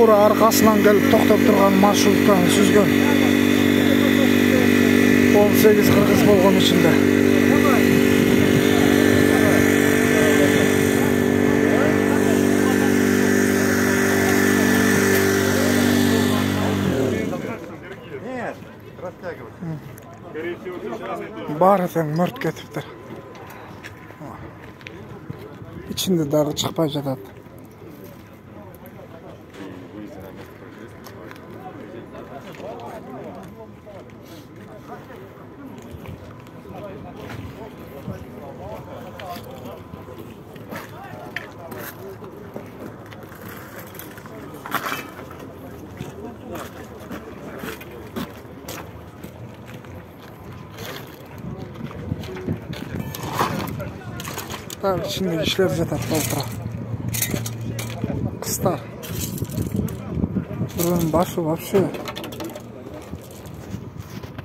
тура арқасынан келіп тоқтап тұрған маршруттан сүзген. 18 қырғыз болған ішінде. Бары тең мұрт кетіптір. İçinde дағы шықпай жатады. Так, içinde işler жатады толтыра. Қыста. Buranın başı вообще